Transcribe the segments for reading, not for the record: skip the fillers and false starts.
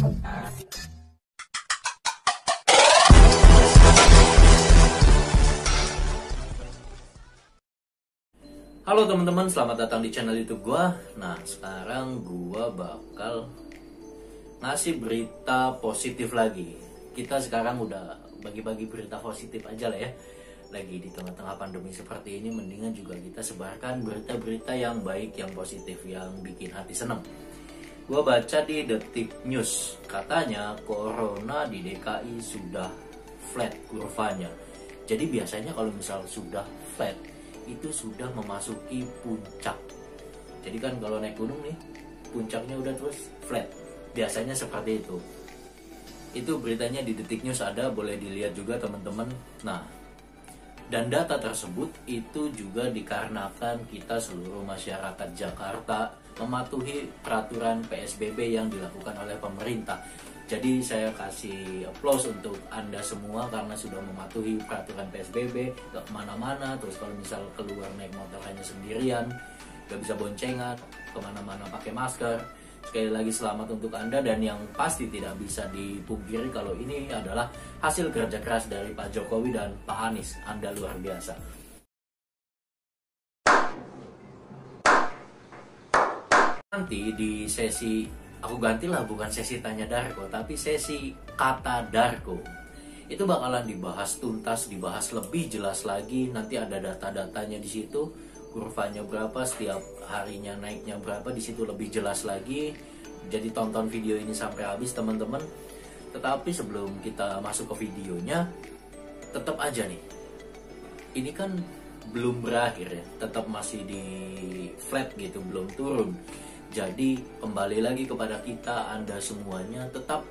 Halo teman-teman, selamat datang di channel YouTube gua. Nah, sekarang gua bakal ngasih berita positif lagi. Kita sekarang udah bagi-bagi berita positif aja lah ya. Lagi di tengah-tengah pandemi seperti ini, mendingan juga kita sebarkan berita-berita yang baik, yang positif, yang bikin hati seneng. Gua baca di Detik News, katanya corona di DKI sudah flat kurvanya. Jadi biasanya kalau misal sudah flat, itu sudah memasuki puncak. Jadi kan kalau naik gunung nih, puncaknya udah terus flat. Biasanya seperti itu. Itu beritanya di Detik News ada, boleh dilihat juga teman-teman. Nah, dan data tersebut itu juga dikarenakan kita seluruh masyarakat Jakarta mematuhi peraturan PSBB yang dilakukan oleh pemerintah. Jadi saya kasih applause untuk Anda semua karena sudah mematuhi peraturan PSBB, gak kemana-mana. Terus kalau misal keluar naik motor hanya sendirian, gak bisa boncengan, kemana-mana pakai masker. Sekali lagi selamat untuk Anda, dan yang pasti tidak bisa dipungkiri kalau ini adalah hasil kerja keras dari Pak Jokowi dan Pak Anies. Anda luar biasa. Nanti di sesi, aku gantilah bukan sesi tanya Darko, tapi sesi kata Darko. Itu bakalan dibahas tuntas, dibahas lebih jelas lagi. Nanti ada data-datanya di situ, kurvanya berapa, setiap harinya naiknya berapa, di situ lebih jelas lagi. Jadi tonton video ini sampai habis teman-teman. Tetapi sebelum kita masuk ke videonya, tetap aja nih, ini kan belum berakhir ya, tetap masih di flat gitu, belum turun. Jadi kembali lagi kepada kita, Anda semuanya tetap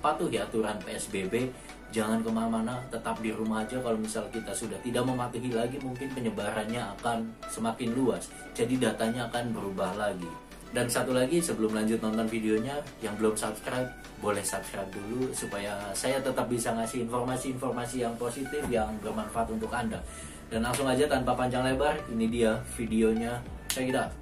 patuhi aturan PSBB, jangan kemana-mana, tetap di rumah aja. Kalau misal kita sudah tidak mematuhi lagi, mungkin penyebarannya akan semakin luas, jadi datanya akan berubah lagi. Dan satu lagi, sebelum lanjut nonton videonya, yang belum subscribe, boleh subscribe dulu supaya saya tetap bisa ngasih informasi-informasi yang positif, yang bermanfaat untuk Anda. Dan langsung aja tanpa panjang lebar, ini dia videonya. Check it out.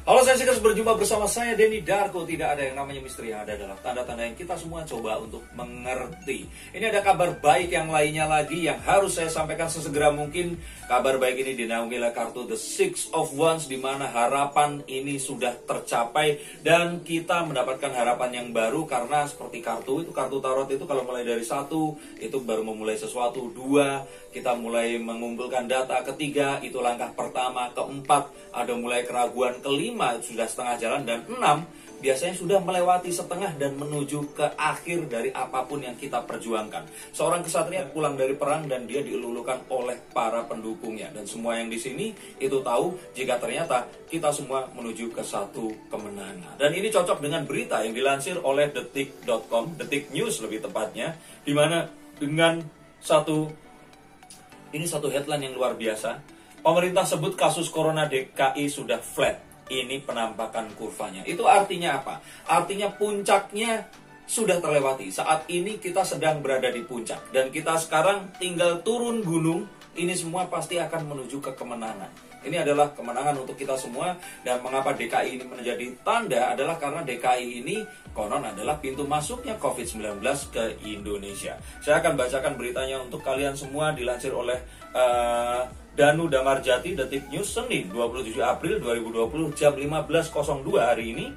Halo Sensikers, berjumpa bersama saya Denny Darko. Tidak ada yang namanya misteri, yang ada adalah tanda-tanda yang kita semua coba untuk mengerti. Ini ada kabar baik yang lainnya lagi yang harus saya sampaikan sesegera mungkin. Kabar baik ini dinaungi oleh kartu The Six of Wands, di mana harapan ini sudah tercapai dan kita mendapatkan harapan yang baru. Karena seperti kartu tarot itu kalau mulai dari 1 itu baru memulai sesuatu, 2 kita mulai mengumpulkan data, ketiga itu langkah pertama, keempat ada mulai keraguan, kelima sudah setengah jalan, dan 6 biasanya sudah melewati setengah dan menuju ke akhir dari apapun yang kita perjuangkan. Seorang kesatria pulang dari perang dan dia dielulukan oleh para pendukungnya, dan semua yang di sini itu tahu jika ternyata kita semua menuju ke satu kemenangan. Dan ini cocok dengan berita yang dilansir oleh detik.com, Detik News lebih tepatnya, di mana dengan satu headline yang luar biasa. Pemerintah sebut kasus corona DKI sudah flat. Ini penampakan kurvanya. Itu artinya apa? Artinya puncaknya sudah terlewati. Saat ini kita sedang berada di puncak. Dan kita sekarang tinggal turun gunung. Ini semua pasti akan menuju ke kemenangan. Ini adalah kemenangan untuk kita semua. Dan mengapa DKI ini menjadi tanda adalah karena DKI ini konon adalah pintu masuknya COVID-19 ke Indonesia. Saya akan bacakan beritanya untuk kalian semua, dilansir oleh Danu Damarjati, Detik News, Senin 27 April 2020 jam 15.02 hari ini.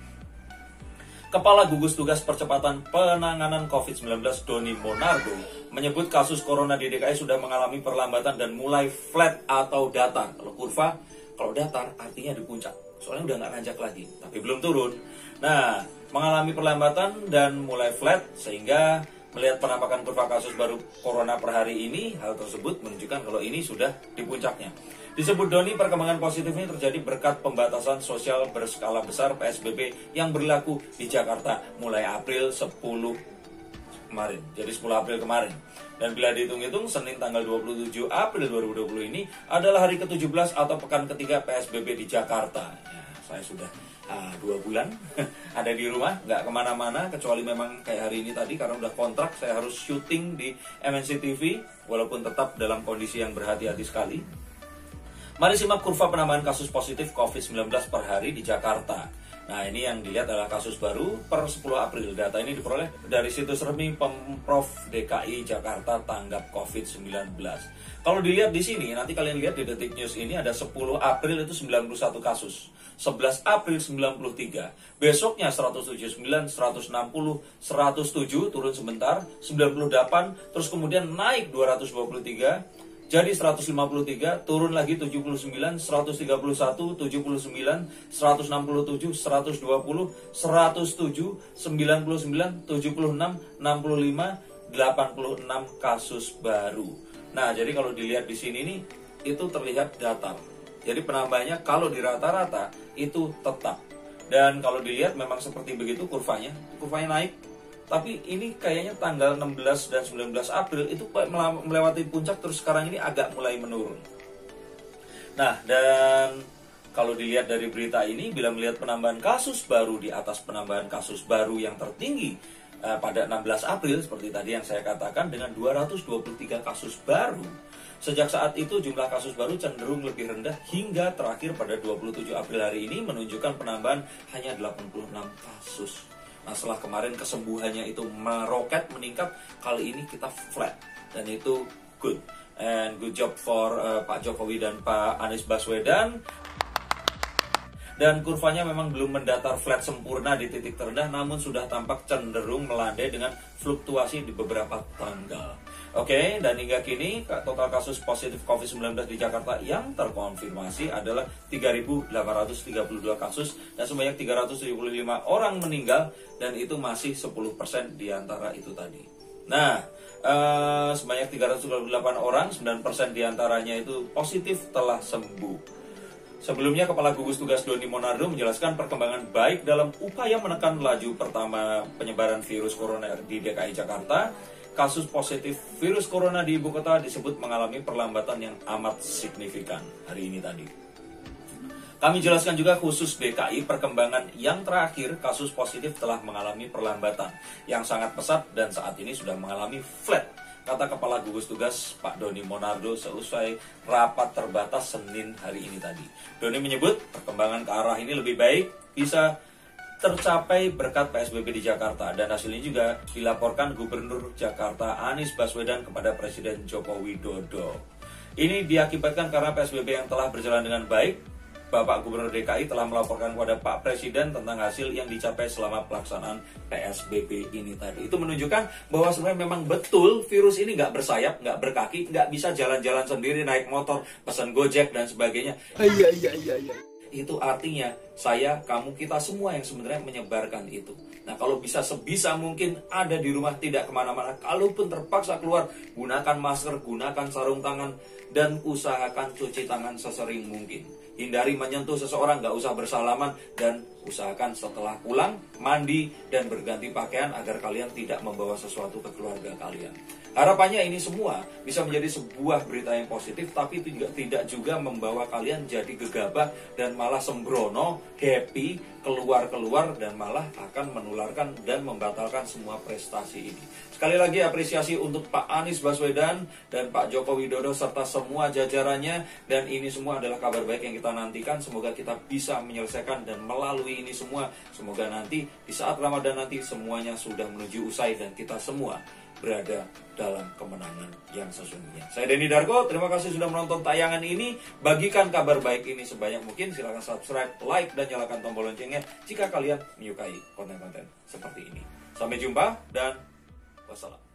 Kepala Gugus Tugas Percepatan Penanganan COVID-19 Doni Monardo menyebut kasus corona di DKI sudah mengalami perlambatan dan mulai flat atau datar. Kalau datar artinya di puncak, soalnya udah nggak nanjak lagi, tapi belum turun. Nah, mengalami perlambatan dan mulai flat, sehingga melihat penampakan kurva kasus baru corona per hari ini, hal tersebut menunjukkan kalau ini sudah di puncaknya. Disebut Doni, perkembangan positif ini terjadi berkat pembatasan sosial berskala besar PSBB yang berlaku di Jakarta mulai April 10 kemarin. Jadi 10 April kemarin. Dan bila dihitung-hitung, Senin tanggal 27 April 2020 ini adalah hari ke-17 atau pekan ketiga PSBB di Jakarta. Ya, saya sudah 2 bulan ada di rumah, nggak kemana-mana, kecuali memang kayak hari ini tadi karena udah kontrak, saya harus syuting di MNC TV, walaupun tetap dalam kondisi yang berhati-hati sekali. Mari simak kurva penambahan kasus positif COVID-19 per hari di Jakarta. Nah, ini yang dilihat adalah kasus baru per 10 April. Data ini diperoleh dari situs resmi Pemprov DKI Jakarta tanggap COVID-19. Kalau dilihat di sini, nanti kalian lihat di Detik News ini ada 10 April itu 91 kasus. 11 April 93. Besoknya 179, 160, 107 turun sebentar, 98, terus kemudian naik 223. Jadi 153, turun lagi 79, 131, 79, 167, 120, 107, 99, 76, 65, 86 kasus baru. Nah, jadi kalau dilihat di sini nih, itu terlihat datar. Jadi penambahannya kalau di rata-rata itu tetap. Dan kalau dilihat memang seperti begitu kurvanya naik. Tapi ini kayaknya tanggal 16 dan 19 April itu melewati puncak, terus sekarang ini agak mulai menurun. Nah, dan kalau dilihat dari berita ini, bila melihat penambahan kasus baru di atas penambahan kasus baru yang tertinggi pada 16 April, seperti tadi yang saya katakan, dengan 223 kasus baru. Sejak saat itu jumlah kasus baru cenderung lebih rendah hingga terakhir pada 27 April hari ini menunjukkan penambahan hanya 86 kasus. Nah, setelah kemarin kesembuhannya itu meroket, meningkat, kali ini kita flat. Dan itu good. And good job for Pak Jokowi dan Pak Anies Baswedan. Dan kurvanya memang belum mendatar flat sempurna di titik terendah, namun sudah tampak cenderung melandai dengan fluktuasi di beberapa tanggal. Oke, dan hingga kini total kasus positif COVID-19 di Jakarta yang terkonfirmasi adalah 3.832 kasus dan sebanyak 375 orang meninggal, dan itu masih 10% di antara itu tadi. Nah, sebanyak 328 orang, 9% di antaranya itu positif telah sembuh. Sebelumnya, Kepala Gugus Tugas Doni Monardo menjelaskan perkembangan baik dalam upaya menekan laju pertama penyebaran virus corona di DKI Jakarta. Kasus positif virus corona di ibu kota disebut mengalami perlambatan yang amat signifikan hari ini tadi. Kami jelaskan juga khusus DKI perkembangan yang terakhir, kasus positif telah mengalami perlambatan yang sangat pesat dan saat ini sudah mengalami flat, kata Kepala Gugus Tugas Pak Doni Monardo seusai rapat terbatas Senin hari ini tadi. Doni menyebut perkembangan ke arah ini lebih baik bisa tercapai berkat PSBB di Jakarta, dan hasilnya juga dilaporkan Gubernur Jakarta Anies Baswedan kepada Presiden Joko Widodo. Ini diakibatkan karena PSBB yang telah berjalan dengan baik. Bapak Gubernur DKI telah melaporkan kepada Pak Presiden tentang hasil yang dicapai selama pelaksanaan PSBB ini tadi. Itu menunjukkan bahwa sebenarnya memang betul virus ini nggak bersayap, nggak berkaki, nggak bisa jalan-jalan sendiri, naik motor, pesan Gojek dan sebagainya. Iya. Itu artinya saya, kamu, kita semua yang sebenarnya menyebarkan itu. Nah, kalau bisa sebisa mungkin ada di rumah, tidak kemana-mana. Kalaupun terpaksa keluar, gunakan masker, gunakan sarung tangan, dan usahakan cuci tangan sesering mungkin. Hindari menyentuh seseorang, nggak usah bersalaman, dan usahakan setelah pulang, mandi, dan berganti pakaian agar kalian tidak membawa sesuatu ke keluarga kalian. Harapannya ini semua bisa menjadi sebuah berita yang positif, tapi itu juga tidak juga membawa kalian jadi gegabah dan malah sembrono, happy, keluar-keluar, dan malah akan menularkan dan membatalkan semua prestasi ini. Sekali lagi apresiasi untuk Pak Anies Baswedan dan Pak Joko Widodo serta semua jajarannya, dan ini semua adalah kabar baik yang kita nantikan. Semoga kita bisa menyelesaikan dan melalui ini semua. Semoga nanti di saat Ramadan nanti semuanya sudah menuju usai dan kita semua berada dalam kemenangan yang sesungguhnya. Saya Denny Darko, terima kasih sudah menonton tayangan ini. Bagikan kabar baik ini sebanyak mungkin. Silakan subscribe, like, dan nyalakan tombol loncengnya jika kalian menyukai konten-konten seperti ini. Sampai jumpa dan wassalam.